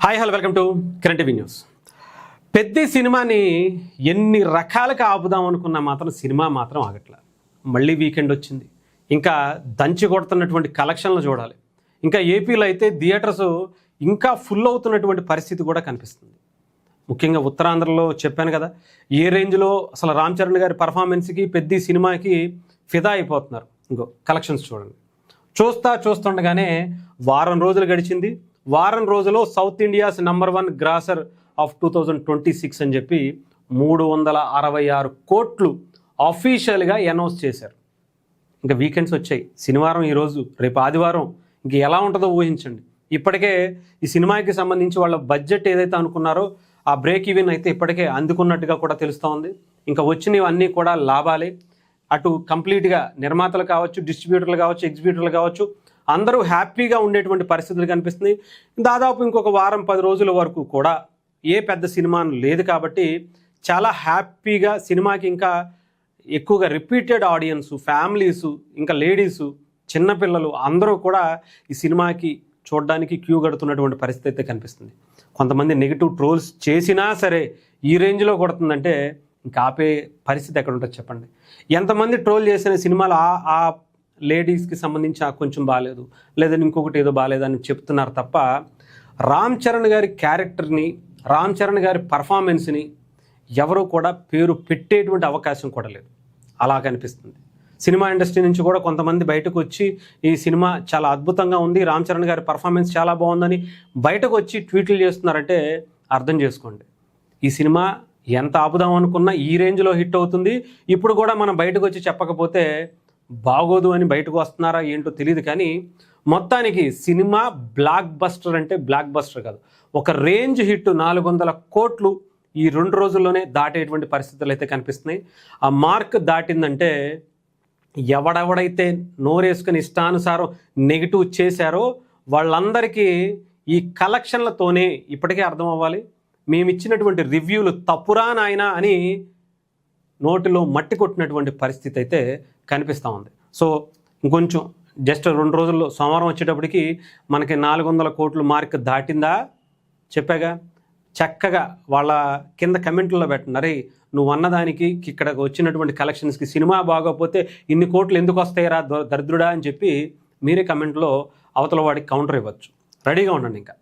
Hi hello welcome to current TV news. పెద్ద సినిమాని ఎన్ని రకాలుగా ఆపుదాం అనుకున్నా మాత్రం సినిమా మాత్రం ఆగట్ల. మళ్ళీ వీకెండ్ వచ్చింది, ఇంకా దంచి కొడుతున్నటువంటి కలెక్షన్లు చూడాలి. ఇంకా ఏపీలో అయితే థియేటర్స్ ఇంకా ఫుల్ అవుతున్నటువంటి పరిస్థితి కూడా కనిపిస్తుంది. ముఖ్యంగా ఉత్తరాంధ్రలో చెప్పాను కదా, ఏ రేంజ్లో అసలు రామ్ చరణ్ గారి పర్ఫార్మెన్స్కి పెద్ద సినిమాకి ఫిదా అయిపోతున్నారు. ఇంకో కలెక్షన్స్ చూడండి. చూస్తుండగానే వారం రోజులు గడిచింది. వారం రోజులో south India's number 1 grosser of 2026 అని చెప్పి 366 కోట్లు అఫీషియల్గా అనౌన్స్ చేశారు. ఇంకా వీకెండ్స్ వచ్చాయి, శనివారం ఈరోజు, రేపు ఆదివారం. ఇంక ఎలా ఉంటుందో ఊహించండి. ఇప్పటికే ఈ సినిమాకి సంబంధించి వాళ్ళ బడ్జెట్ ఏదైతే అనుకున్నారో ఆ బ్రేక్ ఈవెన్ అయితే ఇప్పటికే అందుకున్నట్టుగా కూడా తెలుస్తూ ఉంది. ఇంకా వచ్చినవి అన్నీ కూడా లాభాలే. అటు కంప్లీట్గా నిర్మాతలు కావచ్చు, డిస్ట్రిబ్యూటర్లు కావచ్చు, ఎగ్జిబ్యూటర్లు కావచ్చు, అందరూ హ్యాపీగా ఉండేటువంటి పరిస్థితులు కనిపిస్తుంది. దాదాపు ఇంకొక వారం 10 రోజుల వరకు కూడా ఏ పెద్ద సినిమా లేదు కాబట్టి చాలా హ్యాపీగా సినిమాకి ఇంకా ఎక్కువగా రిపీటెడ్ ఆడియన్స్, ఫ్యామిలీసు, ఇంకా లేడీసు, చిన్నపిల్లలు అందరూ కూడా ఈ సినిమాకి చూడడానికి క్యూ కడుతున్నటువంటి పరిస్థితి అయితే కనిపిస్తుంది. కొంతమంది నెగిటివ్ ట్రోల్స్ చేసినా సరే ఈ రేంజ్లో కొడుతుందంటే ఇంకా ఆపే పరిస్థితి ఎక్కడ ఉంటుంది చెప్పండి. ఎంతమంది ట్రోల్ చేసిన సినిమాలు ఆ లేడీస్కి సంబంధించి కొంచెం బాగాలేదు, లేదని ఇంకొకటి ఏదో బాగాలేదని చెప్తున్నారు తప్ప రామ్ చరణ్ గారి క్యారెక్టర్ని, రామ్ చరణ్ గారి పర్ఫార్మెన్స్ని ఎవరు కూడా పేరు పెట్టేటువంటి అవకాశం కూడా లేదు. అలా కనిపిస్తుంది. సినిమా ఇండస్ట్రీ నుంచి కూడా కొంతమంది బయటకు వచ్చి ఈ సినిమా చాలా అద్భుతంగా ఉంది, రామ్ చరణ్ గారి పర్ఫార్మెన్స్ చాలా బాగుందని బయటకు వచ్చి ట్వీట్లు చేస్తున్నారంటే అర్థం చేసుకోండి. ఈ సినిమా ఎంత ఆపుదాం అనుకున్నా ఈ రేంజ్లో హిట్ అవుతుంది. ఇప్పుడు కూడా మనం బయటకు వచ్చి చెప్పకపోతే బాగోదు అని బయటకు వస్తున్నారా ఏంటో తెలియదు. కానీ మొత్తానికి సినిమా బ్లాక్ బస్టర్ అంటే బ్లాక్ బస్టర్ కాదు, ఒక రేంజ్ హిట్. 400 కోట్లు ఈ 2 రోజుల్లోనే దాటేటువంటి పరిస్థితులు అయితే కనిపిస్తున్నాయి. ఆ మార్క్ దాటిందంటే ఎవడెవడైతే నోరేసుకుని ఇష్టానుసారం నెగిటివ్ చేశారో వాళ్ళందరికీ ఈ కలెక్షన్లతోనే ఇప్పటికే అర్థం అవ్వాలి. మేము ఇచ్చినటువంటి రివ్యూలు తప్పురా నాయనా అని నోటిలో మట్టి కొట్టినటువంటి పరిస్థితి అయితే కనిపిస్తూ ఉంది. సో ఇంకొంచెం జస్ట్ 2 రోజుల్లో సోమవారం వచ్చేటప్పటికి మనకి 400 కోట్లు మార్క్ దాటిందా చెప్పాగా. చక్కగా వాళ్ళ కింద కమెంట్లలో పెట్టండి, అరే నువ్వు అన్నదానికి ఇక్కడ వచ్చినటువంటి కలెక్షన్స్కి సినిమా బాగోకపోతే ఇన్ని కోట్లు ఎందుకు వస్తాయిరా దరిద్రుడా అని చెప్పి మీరే కమెంట్లో అవతల వాడికి కౌంటర్ ఇవ్వచ్చు. రెడీగా ఉండండి ఇంకా.